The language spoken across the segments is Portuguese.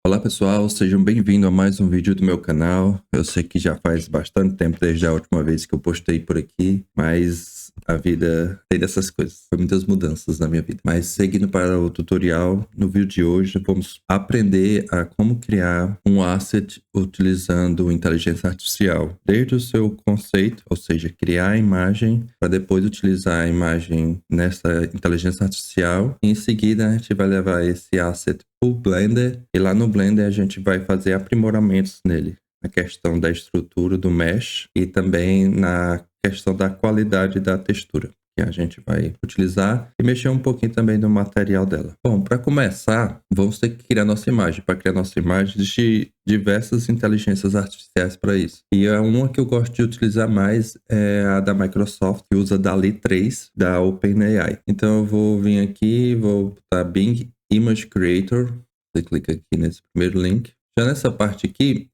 Olá pessoal, sejam bem-vindos a mais um vídeo do meu canal. Eu sei que já faz bastante tempo desde a última vez que eu postei por aqui, mas a vida tem dessas coisas. Foi muitas mudanças na minha vida. Mas seguindo para o tutorial, no vídeo de hoje vamos aprender a como criar um asset utilizando inteligência artificial. Desde o seu conceito, ou seja, criar a imagem para depois utilizar a imagem nessa inteligência artificial. E em seguida a gente vai levar esse asset o Blender, e lá no Blender a gente vai fazer aprimoramentos nele, na questão da estrutura do mesh e também na questão da qualidade da textura que a gente vai utilizar e mexer um pouquinho também no material dela. Bom, para começar, vamos ter que criar nossa imagem. Para criar nossa imagem, existem diversas inteligências artificiais para isso. E uma que eu gosto de utilizar mais é a da Microsoft, que usa DALL-E 3 da OpenAI. Então eu vou vir aqui, vou botar Bing Image Creator, você clica aqui nesse primeiro link. Já nessa parte aqui,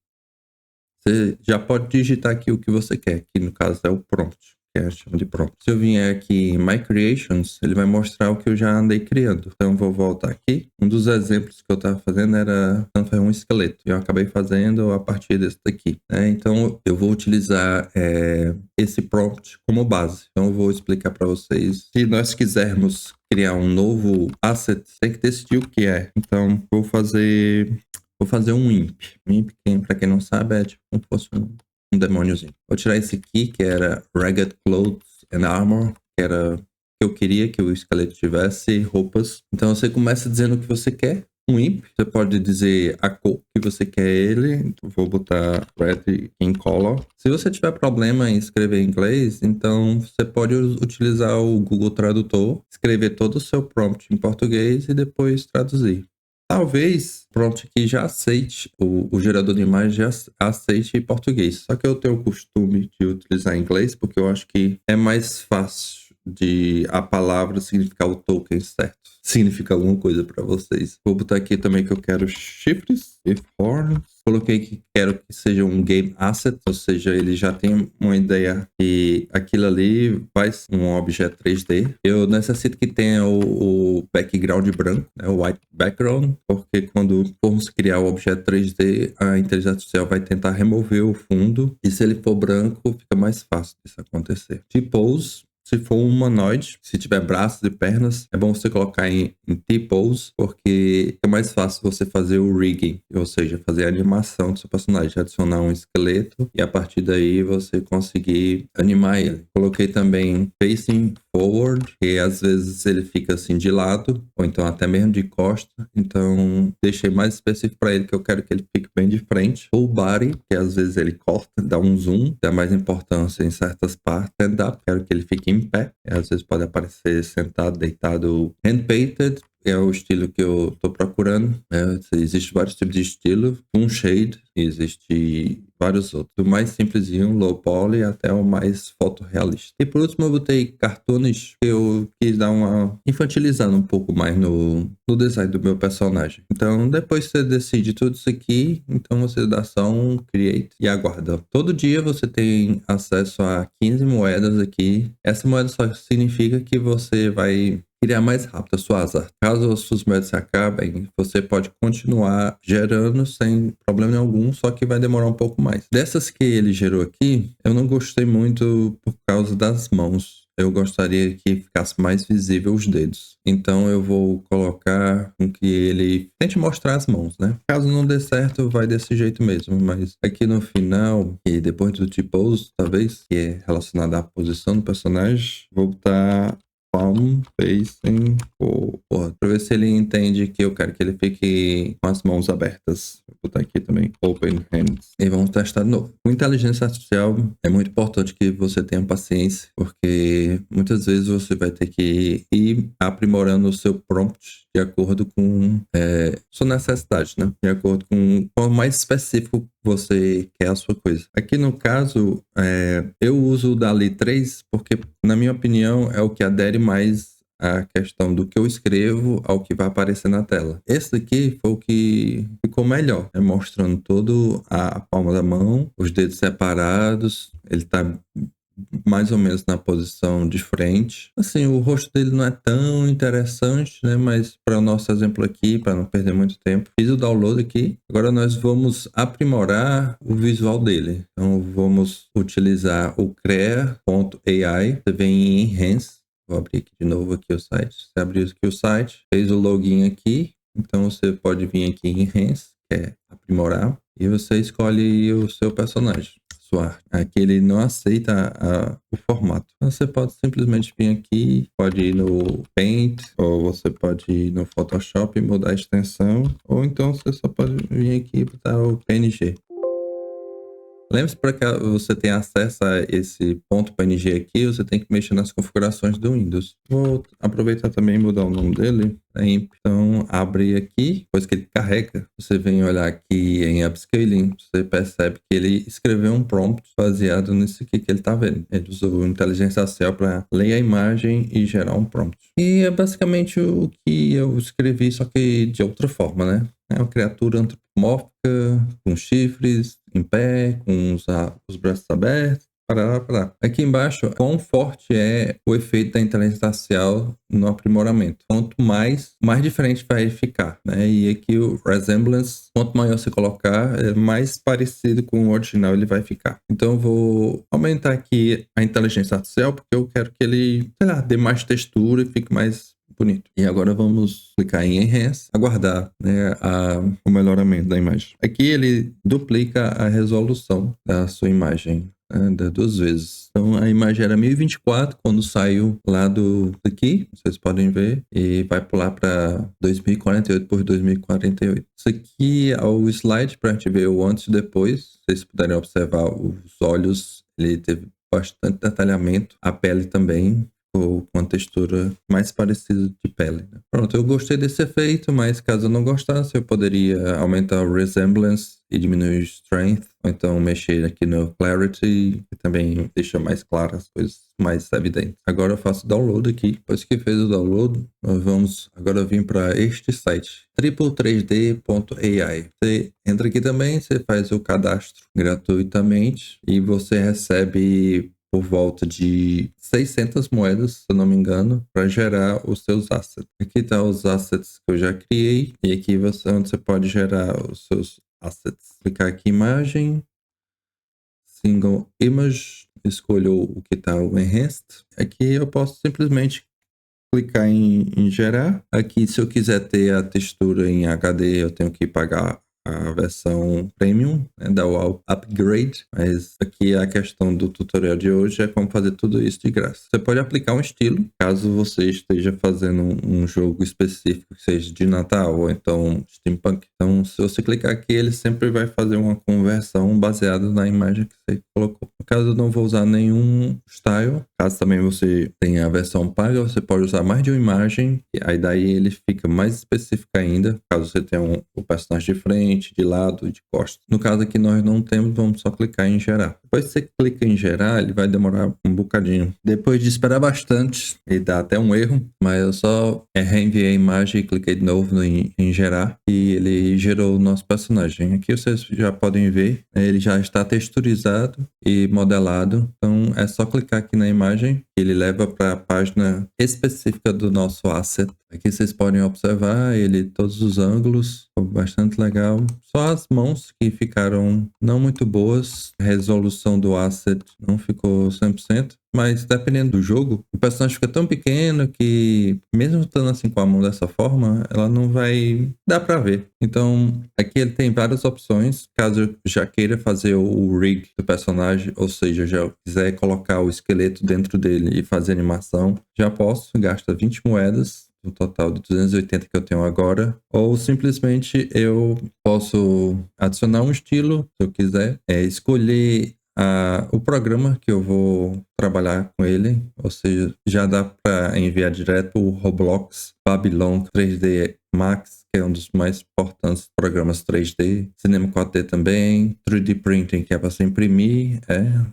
você já pode digitar aqui o que você quer, que no caso é o prompt, que a gente chama de prompt. Se eu vier aqui em My Creations, ele vai mostrar o que eu já andei criando. Então eu vou voltar aqui. Um dos exemplos que eu estava fazendo era um esqueleto. Eu acabei fazendo a partir desse daqui, né? Então eu vou utilizar esse prompt como base. Então eu vou explicar para vocês. Se nós quisermos criar um novo asset, tem que decidir o que é. Então vou fazer um imp. Imp, para quem não sabe, é tipo como se fosse um demôniozinho. Vou tirar esse aqui, que era Ragged Clothes and Armor, que era que eu queria que o esqueleto tivesse roupas. Então você começa dizendo o que você quer. Um imp, você pode dizer a cor que você quer ele. Vou botar red in color. Se você tiver problema em escrever em inglês, então você pode utilizar o Google Tradutor, escrever todo o seu prompt em português e depois traduzir. Talvez o prompt aqui já aceite, o gerador de imagem já aceite em português. Só que eu tenho o costume de utilizar em inglês porque eu acho que é mais fácil de a palavra significar o token certo. Significa alguma coisa para vocês. Vou botar aqui também que eu quero chifres e horns. Coloquei que quero que seja um game asset, ou seja, ele já tem uma ideia que aquilo ali vai ser um objeto 3D. Eu necessito que tenha o background branco, né, o white background, porque quando formos criar o objeto 3D, a inteligência artificial vai tentar remover o fundo, e se ele for branco, fica mais fácil disso acontecer. T-pose. Se for um humanoide, se tiver braços e pernas, é bom você colocar em T-pose, porque é mais fácil você fazer o rigging, ou seja, fazer a animação do seu personagem, adicionar um esqueleto e a partir daí você conseguir animar ele. Coloquei também facing forward, que às vezes ele fica assim de lado, ou então até mesmo de costa, então deixei mais específico para ele, que eu quero que ele fique bem de frente. Full body, que às vezes ele corta, dá um zoom, dá mais importância em certas partes. Stand up, quero que ele fique em pé, às vezes pode aparecer sentado, deitado. Hand painted é o estilo que eu tô procurando, né? Existem vários tipos de estilo. Um shade, existe vários outros. Do mais simplesinho, low poly, até o mais fotorrealista. E por último eu botei cartoons, que eu quis dar uma infantilizando um pouco mais no design do meu personagem. Então depois que você decide tudo isso aqui, então você dá só um create e aguarda. Todo dia você tem acesso a 15 moedas aqui. Essa moeda só significa que você vai criar mais rápido as suas artes. Caso as suas moedas se acabem, você pode continuar gerando sem problema algum, só que vai demorar um pouco mais. Dessas que ele gerou aqui, eu não gostei muito por causa das mãos. Eu gostaria que ficasse mais visível os dedos. Então eu vou colocar com que ele tente mostrar as mãos, né? Caso não dê certo, vai desse jeito mesmo. Mas aqui no final, e depois do T-pose, talvez, que é relacionado à posição do personagem, vou botar palm facing forward, para ver se ele entende que eu quero que ele fique com as mãos abertas. Vou botar aqui também open hands e vamos testar de novo. Com inteligência artificial é muito importante que você tenha paciência, porque muitas vezes você vai ter que ir aprimorando o seu prompt de acordo com sua necessidade, né? De acordo com o mais específico você quer a sua coisa. Aqui no caso, eu uso o DALL-E 3 porque, na minha opinião, é o que adere mais à questão do que eu escrevo ao que vai aparecer na tela. Esse daqui foi o que ficou melhor, né? Mostrando todo a palma da mão, os dedos separados, ele tá mais ou menos na posição de frente. Assim, o rosto dele não é tão interessante, né? Mas para o nosso exemplo aqui, para não perder muito tempo, fiz o download aqui. Agora nós vamos aprimorar o visual dele. Então vamos utilizar o crea.ai. Você vem em Enhance. Vou abrir aqui de novo aqui o site. Você abriu aqui o site, fez o login aqui. Então você pode vir aqui em Enhance, que é aprimorar, e você escolhe o seu personagem. Sua arte. Aqui ele não aceita o formato. Então, você pode simplesmente vir aqui, pode ir no Paint, ou você pode ir no Photoshop e mudar a extensão, ou então você só pode vir aqui e botar o PNG. Lembre-se, para que você tenha acesso a esse ponto PNG aqui, você tem que mexer nas configurações do Windows. Vou aproveitar também e mudar o nome dele. Então, abre aqui, depois que ele carrega, você vem olhar aqui em Upscaling, você percebe que ele escreveu um prompt baseado nisso aqui que ele está vendo. Ele usou inteligência artificial para ler a imagem e gerar um prompt. E é basicamente o que eu escrevi, só que de outra forma, né? É uma criatura antropomórfica, com chifres, em pé, com os braços abertos. Parará. Aqui embaixo, quão forte é o efeito da inteligência artificial no aprimoramento. Quanto mais diferente vai ficar, né? E aqui o resemblance, quanto maior você colocar, mais parecido com o original ele vai ficar. Então eu vou aumentar aqui a inteligência artificial, porque eu quero que ele, sei lá, dê mais textura e fique mais bonito. E agora vamos clicar em Enhance, aguardar, né, o melhoramento da imagem. Aqui ele duplica a resolução da sua imagem, né, 2 vezes. Então a imagem era 1024 quando saiu lá daqui, vocês podem ver, e vai pular para 2048 por 2048. Isso aqui é o slide para a gente ver o antes e depois. Vocês puderem observar os olhos, ele teve bastante detalhamento, a pele também, ou com a textura mais parecida de pele, né? Pronto, eu gostei desse efeito, mas caso eu não gostasse, eu poderia aumentar o Resemblance e diminuir o Strength, ou então mexer aqui no Clarity, que também deixa mais claras as coisas, mais evidentes. Agora eu faço download aqui. Depois que fez o download, nós vamos agora vir para este site, triple3d.ai. Você entra aqui também, você faz o cadastro gratuitamente e você recebe por volta de 600 moedas, se eu não me engano, para gerar os seus assets. Aqui está os assets que eu já criei, e aqui onde você pode gerar os seus assets. Clicar aqui em imagem, single image, escolho o que está o enhanced. Aqui eu posso simplesmente clicar em gerar. Aqui, se eu quiser ter a textura em HD, eu tenho que pagar a versão premium, né, da UAU Upgrade, mas aqui a questão do tutorial de hoje é como fazer tudo isso de graça. Você pode aplicar um estilo, caso você esteja fazendo um jogo específico que seja de Natal ou então Steampunk. Então, se você clicar aqui, ele sempre vai fazer uma conversão baseada na imagem que você colocou. No caso, eu não vou usar nenhum style. Caso também você tenha a versão paga, você pode usar mais de uma imagem, e aí daí ele fica mais específico ainda, caso você tenha o personagem de frente, de lado e de costas. No caso aqui nós não temos, vamos só clicar em gerar. Depois que você clica em gerar, ele vai demorar um bocadinho. Depois de esperar bastante, ele dá até um erro, mas eu só reenviei a imagem e cliquei de novo em gerar, e ele gerou o nosso personagem. Aqui vocês já podem ver, ele já está texturizado e modelado, então é só clicar aqui na imagem, ele leva para a página específica do nosso asset. Aqui vocês podem observar ele, todos os ângulos, ficou bastante legal. Só as mãos que ficaram não muito boas, a resolução do asset não ficou 100%, mas dependendo do jogo, o personagem fica tão pequeno que, mesmo estando assim com a mão dessa forma, ela não vai dar para ver. Então, aqui ele tem várias opções, caso eu já queira fazer o rig do personagem, ou seja, já quiser colocar o esqueleto dentro dele e fazer animação, já posso, gasta 20 moedas, no total de 280 que eu tenho agora, ou simplesmente eu posso adicionar um estilo, se eu quiser, escolher o programa que eu vou trabalhar com ele, ou seja, já dá para enviar direto o Roblox Babylon 3D Max, que é um dos mais importantes programas 3D, Cinema 4D também, 3D Printing, que é para você imprimir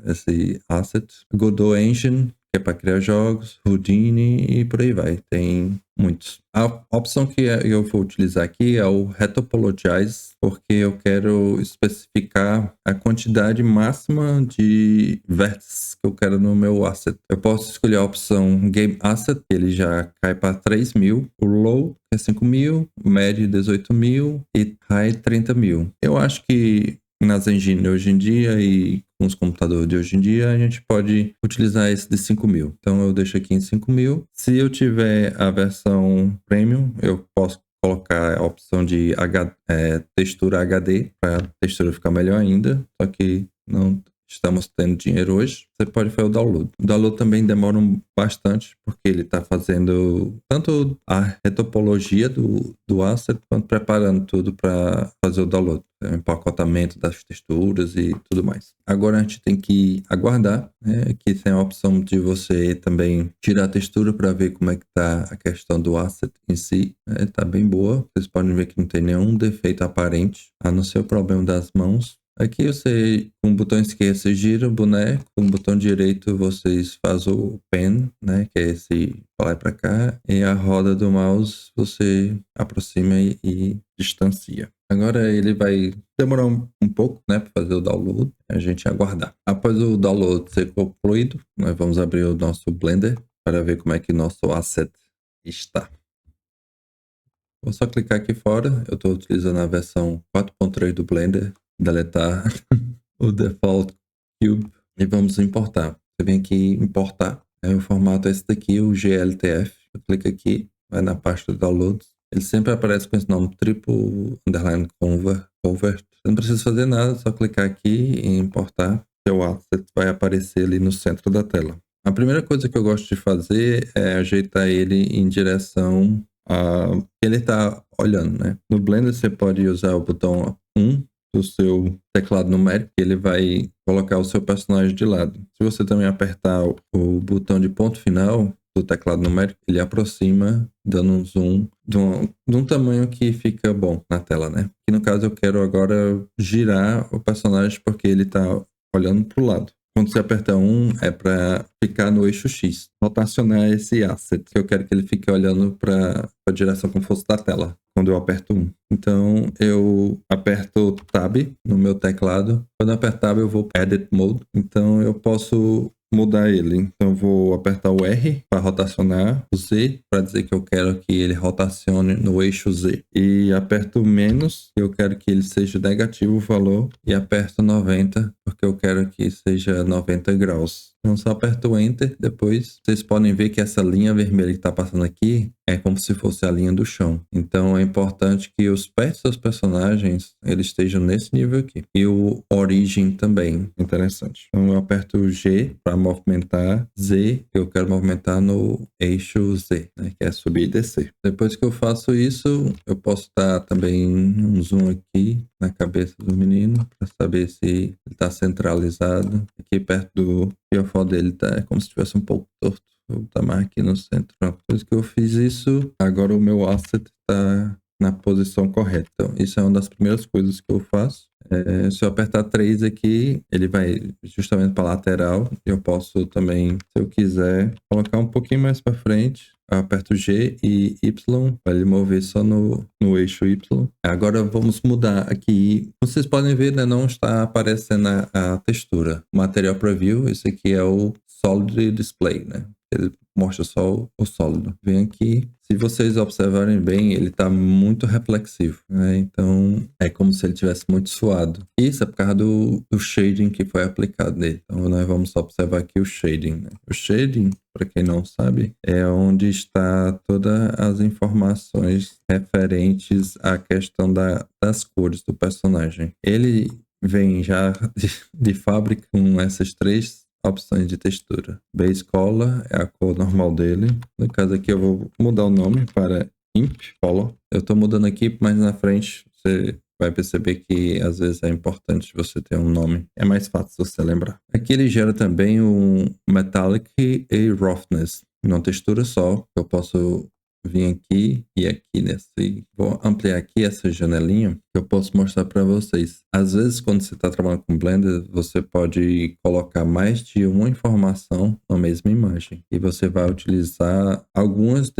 esse asset, Godot Engine, que é para criar jogos, Houdini e por aí vai. Tem muitos. A opção que eu vou utilizar aqui é o Retopologize, porque eu quero especificar a quantidade máxima de vértices que eu quero no meu asset. Eu posso escolher a opção Game Asset, que ele já cai para 3.000, o Low, que é 5.000, o Médio 18.000 e High 30.000. Eu acho que nas engines hoje em dia e com os computadores de hoje em dia, a gente pode utilizar esse de 5.000. Então eu deixo aqui em 5.000. Se eu tiver a versão Premium, eu posso colocar a opção de textura HD para a textura ficar melhor ainda. Só que não estamos tendo dinheiro hoje. Você pode fazer o download. O download também demora bastante, porque ele está fazendo tanto a retopologia do asset, quanto preparando tudo para fazer o download. O empacotamento das texturas e tudo mais. Agora a gente tem que aguardar, né? Aqui tem a opção de você também tirar a textura para ver como é que está a questão do asset em si. Tá bem boa. Vocês podem ver que não tem nenhum defeito aparente, a não ser o problema das mãos. Aqui você, com o botão esquerdo, você gira o boneco, com o botão direito vocês fazem o pen, né, que é esse pra lá e pra cá, e a roda do mouse você aproxima e distancia. Agora ele vai demorar um pouco, né, para fazer o download, a gente aguardar. Após o download ser concluído, nós vamos abrir o nosso Blender para ver como é que nosso asset está. Vou só clicar aqui fora, eu estou utilizando a versão 4.3 do Blender, deletar o default cube e vamos importar. Você vem aqui importar, o formato é esse daqui, o GLTF. Eu clico aqui, vai na pasta de downloads. Ele sempre aparece com esse nome, triple underline convert. Você não precisa fazer nada, só clicar aqui e importar. Seu asset vai aparecer ali no centro da tela. A primeira coisa que eu gosto de fazer é ajeitar ele em direção a que ele está olhando, né? No Blender você pode usar o botão 1 do seu teclado numérico, ele vai colocar o seu personagem de lado. Se você também apertar o botão de ponto final do teclado numérico, ele aproxima, dando um zoom de um tamanho que fica bom na tela, né? E no caso eu quero agora girar o personagem porque ele está olhando para o lado. Quando você aperta 1, é para ficar no eixo X. Rotacionar esse asset, que eu quero que ele fique olhando para a direção como fosse da tela, quando eu aperto 1. Então, eu aperto Tab no meu teclado. Quando eu aperto Tab, eu vou para Edit Mode. Então, eu posso mudar ele. Então, eu vou apertar o R para rotacionar, o Z para dizer que eu quero que ele rotacione no eixo Z. E aperto menos, eu quero que ele seja negativo o valor. E aperto 90, porque eu quero que seja 90 graus. Então, só aperto o Enter. Depois, vocês podem ver que essa linha vermelha que está passando aqui é como se fosse a linha do chão. Então, é importante que os pés dos seus personagens eles estejam nesse nível aqui. E o Origin também. Interessante. Então, eu aperto G para movimentar. Z, que eu quero movimentar no eixo Z, né, que é subir e descer. Depois que eu faço isso, eu posso dar também um zoom aqui na cabeça do menino para saber se ele está centralizado. Aqui perto do fiofó dele é como se estivesse um pouco torto. Vou botar mais aqui no centro. Depois que eu fiz isso, agora o meu asset está na posição correta. Então, isso é uma das primeiras coisas que eu faço. Se eu apertar 3 aqui, ele vai justamente para a lateral. Eu posso também, se eu quiser, colocar um pouquinho mais para frente. Eu aperto G e Y para ele mover só no eixo Y. Agora vamos mudar aqui. Vocês podem ver, né, não está aparecendo a textura. Material Preview, esse aqui é o Solid Display, né? Ele mostra só o sólido. Vem aqui. Se vocês observarem bem, ele está muito reflexivo, né? Então, é como se ele tivesse muito suado. Isso é por causa do shading que foi aplicado nele. Então, nós vamos observar aqui o shading, né? O shading, para quem não sabe, é onde está todas as informações referentes à questão das cores do personagem. Ele vem já de fábrica com essas três opções de textura. Base Color é a cor normal dele. No caso aqui eu vou mudar o nome para Imp Color. Eu estou mudando aqui, mas na frente você vai perceber que às vezes é importante você ter um nome. É mais fácil você lembrar. Aqui ele gera também um Metallic e Roughness. Não textura só. Eu posso vir aqui e aqui nesse... Vou ampliar aqui essa janelinha que eu posso mostrar para vocês. Às vezes, quando você está trabalhando com Blender, você pode colocar mais de uma informação na mesma imagem. E você vai utilizar alguns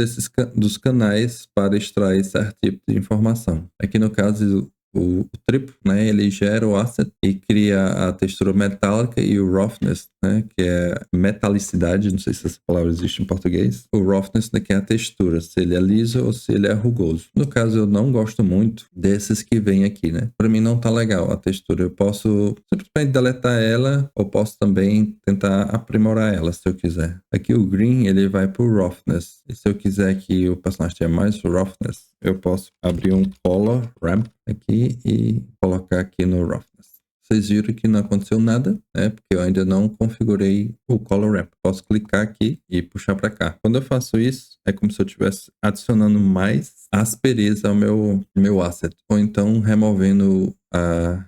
dos canais para extrair certo tipo de informação. Aqui no caso, o triplo, né, ele gera o asset e cria a textura metálica e o roughness, né, que é metalicidade, não sei se essa palavra existe em português. O roughness, né, que é a textura, se ele é liso ou se ele é rugoso. No caso, eu não gosto muito desses que vem aqui, né. Para mim não tá legal a textura. Eu posso simplesmente deletar ela ou posso também tentar aprimorar ela, se eu quiser. Aqui o green, ele vai pro roughness. E se eu quiser que o personagem tenha mais roughness, eu posso abrir um color ramp aqui e colocar aqui no roughness. Vocês viram que não aconteceu nada, né? Porque eu ainda não configurei o color ramp. Posso clicar aqui e puxar para cá. Quando eu faço isso, é como se eu estivesse adicionando mais aspereza ao meu asset. Ou então removendo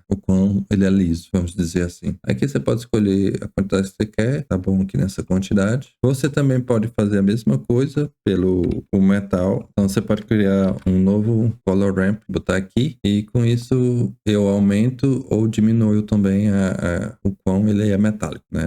o quão ele é liso, vamos dizer assim. Aqui você pode escolher a quantidade que você quer, tá bom aqui nessa quantidade. Você também pode fazer a mesma coisa pelo o metal. Então você pode criar um novo color ramp, botar aqui, e com isso eu aumento ou diminuo também o quão ele é metálico, né?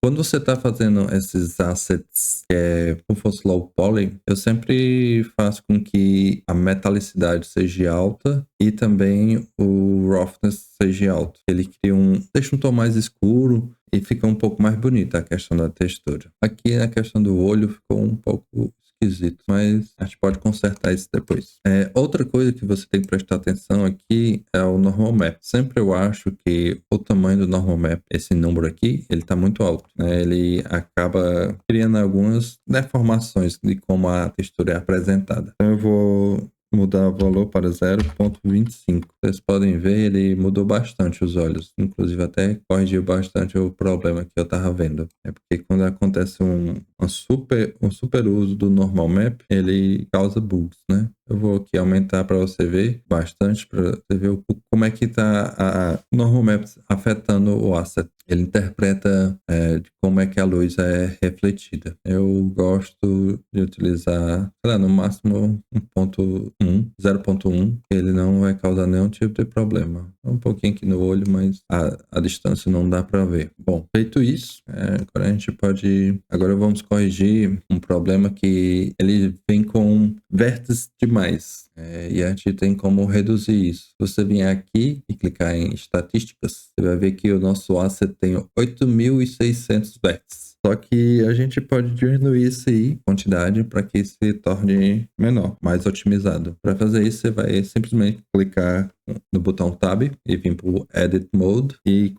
Quando você está fazendo esses assets que é como fosse low poly, eu sempre faço com que a metalicidade seja alta e também o roughness seja alto. Ele cria deixa um tom mais escuro e fica um pouco mais bonita a questão da textura. Aqui a questão do olho ficou um pouco esquisito, mas a gente pode consertar isso depois. Outra coisa que você tem que prestar atenção aqui é o normal map. Sempre eu acho que o tamanho do normal map, esse número aqui, ele está muito alto, né? Ele acaba criando algumas deformações de como a textura é apresentada. Então eu vou mudar o valor para 0,25. Vocês podem ver, ele mudou bastante os olhos. Inclusive até corrigiu bastante o problema que eu estava vendo. É porque quando acontece um super uso do normal map, ele causa bugs, né? Eu vou aqui aumentar para você ver bastante, para você ver como é que está a normal map afetando o asset. Ele interpreta de como é que a luz é refletida. Eu gosto de utilizar, sei lá, no máximo 0,1. Ele não vai causar nenhum tipo de problema. Um pouquinho aqui no olho, mas a distância não dá para ver. Bom, feito isso, agora a gente pode... Agora vamos corrigir um problema que ele vem com vértices demais. E a gente tem como reduzir isso. Se você vier aqui e clicar em estatísticas, você vai ver que o nosso asset tem 8.600 vértices. Só que a gente pode diminuir isso aí, quantidade, para que se torne menor, mais otimizado. Para fazer isso, você vai simplesmente clicar no botão Tab e vir para o Edit Mode. E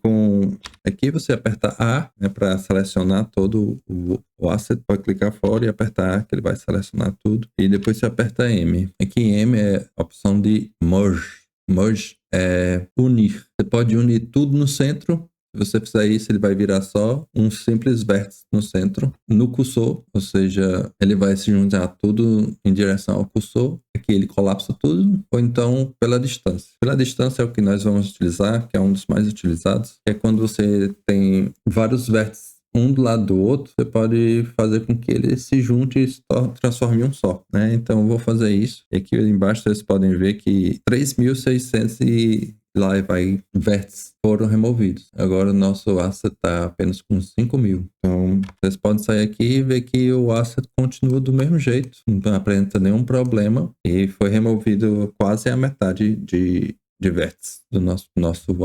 aqui você aperta A, né, para selecionar todo o asset. Pode clicar fora e apertar A, que ele vai selecionar tudo. E depois você aperta M. Aqui M é a opção de Merge. Merge é unir. Você pode unir tudo no centro. Se você fizer isso, ele vai virar só um simples vértice no centro, no cursor, ou seja, ele vai se juntar tudo em direção ao cursor. Aqui ele colapsa tudo, ou então pela distância. Pela distância é o que nós vamos utilizar, que é um dos mais utilizados, que é quando você tem vários vértices um do lado do outro, você pode fazer com que ele se junte e se transforme em um só, né? Então eu vou fazer isso. E aqui embaixo vocês podem ver que 3.600 e lá vai vértices foram removidos. Agora o nosso asset está apenas com 5.000. Então vocês podem sair aqui e ver que o asset continua do mesmo jeito, não apresenta nenhum problema e foi removido quase a metade de vértices do nosso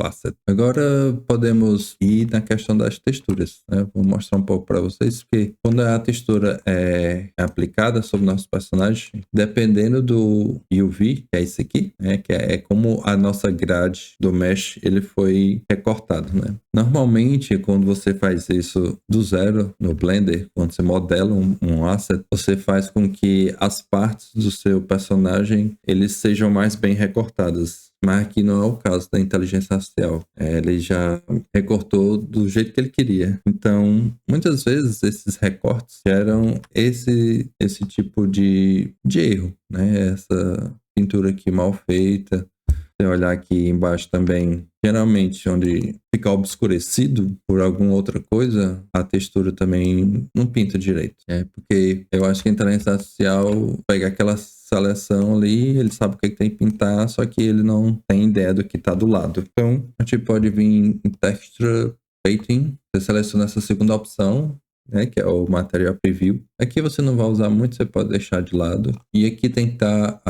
asset. Agora podemos ir na questão das texturas, né? Vou mostrar um pouco para vocês que quando a textura é aplicada sobre o nosso personagem, dependendo do UV, que é esse aqui, né? Que é como a nossa grade do mesh ele foi recortado, né? Normalmente, quando você faz isso do zero no Blender, quando você modela um asset, você faz com que as partes do seu personagem eles sejam mais bem recortadas. Mas aqui não é o caso da inteligência artificial. Ele já recortou do jeito que ele queria. Então, muitas vezes esses recortes geram esse tipo de erro, né? Essa pintura aqui mal feita. Se olhar aqui embaixo também, geralmente onde ficar obscurecido por alguma outra coisa, a textura também não pinta direito. Porque eu acho que a inteligência artificial pega aquela seleção ali, ele sabe o que tem que pintar, só que ele não tem ideia do que tá do lado. Então, a gente pode vir em Texture Painting, você seleciona essa segunda opção, né, que é o Material Preview. Aqui você não vai usar muito, você pode deixar de lado. E aqui tem que estar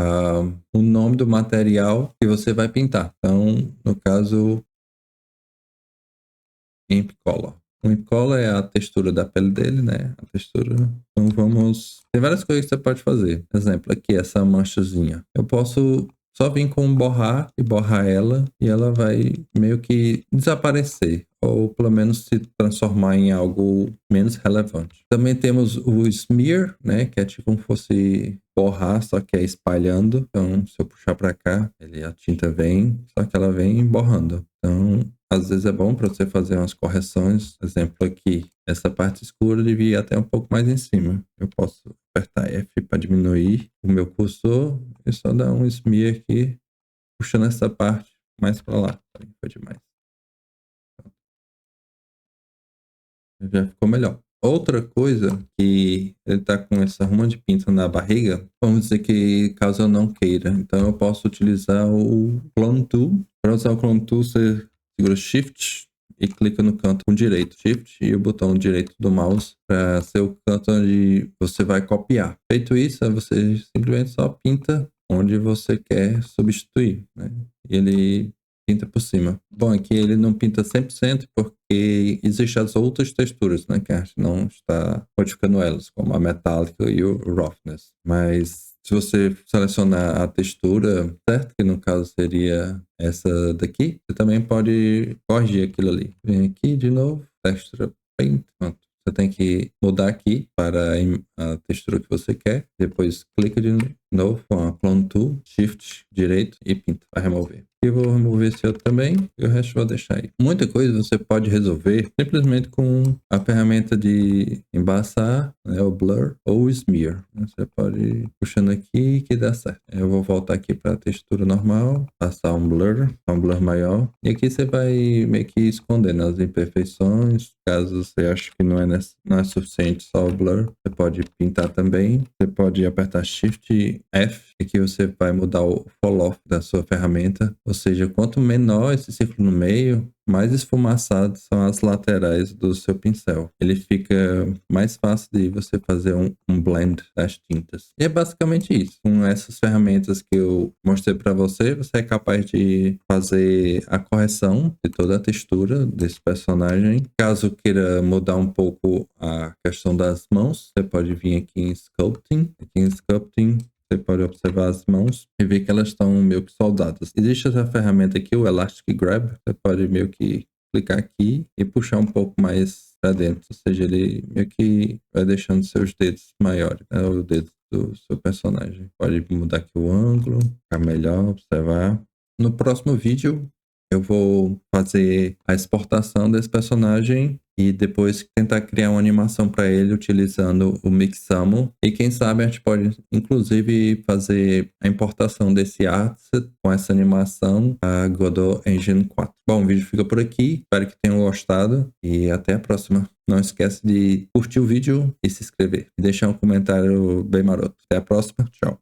o nome do material que você vai pintar. Então, no caso, Imp Color. O Imp Color é a textura da pele dele, né? A textura. Então vamos... Tem várias coisas que você pode fazer. Por exemplo, aqui essa manchazinha. Eu posso só vir com borrar e borrar ela e ela vai meio que desaparecer. Ou pelo menos se transformar em algo menos relevante. Também temos o Smear, né? Que é tipo como fosse borrar, só que é espalhando. Então, se eu puxar para cá, a tinta vem, só que ela vem borrando. Então, às vezes é bom para você fazer umas correções. Exemplo aqui, essa parte escura devia ir até um pouco mais em cima. Eu posso apertar F para diminuir o meu cursor e só dar um smear aqui, puxando essa parte mais para lá. Foi demais. Já ficou melhor. Outra coisa que ele tá com essa ruma de pinta na barriga, vamos dizer que caso eu não queira, então eu posso utilizar o Clone Tool. Para usar o Clone Tool, você segura Shift e clica no canto com direito. Shift e o botão direito do mouse para ser o canto onde você vai copiar. Feito isso, você simplesmente só pinta onde você quer substituir, né? E ele pinta por cima. Bom, aqui ele não pinta 100% porque existem as outras texturas, né? Que a gente não está modificando elas, como a metálica e o roughness. Mas se você selecionar a textura, certo? Que no caso seria essa daqui, você também pode corrigir aquilo ali. Vem aqui de novo, Texture Paint, pronto. Você tem que mudar aqui para a textura que você quer. Depois clica de novo com a Clone Tool, Shift direito e pinta para remover. Eu vou remover esse outro também e o resto eu vou deixar aí. Muita coisa você pode resolver simplesmente com a ferramenta de embaçar, né, o Blur ou o Smear. Você pode ir puxando aqui que dá certo. Eu vou voltar aqui para a textura normal, passar um blur maior. E aqui você vai meio que escondendo as imperfeições. Caso você ache que não é suficiente só o blur, você pode pintar também. Você pode apertar Shift F, aqui você vai mudar o fall off da sua ferramenta. Ou seja, quanto menor esse círculo no meio, mais esfumaçadas são as laterais do seu pincel. Ele fica mais fácil de você fazer um blend das tintas. E é basicamente isso. Com essas ferramentas que eu mostrei para você, você é capaz de fazer a correção de toda a textura desse personagem. Caso queira mudar um pouco a questão das mãos, você pode vir aqui em Sculpting. Aqui em Sculpting, você pode observar as mãos e ver que elas estão meio que soldadas. Existe essa ferramenta aqui, o Elastic Grab. Você pode meio que clicar aqui e puxar um pouco mais para dentro. Ou seja, ele meio que vai deixando seus dedos maiores, né? O dedo do seu personagem. Pode mudar aqui o ângulo, ficar melhor, observar. No próximo vídeo, eu vou fazer a exportação desse personagem e depois tentar criar uma animação para ele utilizando o Mixamo. E quem sabe a gente pode inclusive fazer a importação desse asset com essa animação a Godot Engine 4. Bom, o vídeo fica por aqui. Espero que tenham gostado e até a próxima. Não esquece de curtir o vídeo e se inscrever. E deixar um comentário bem maroto. Até a próxima. Tchau.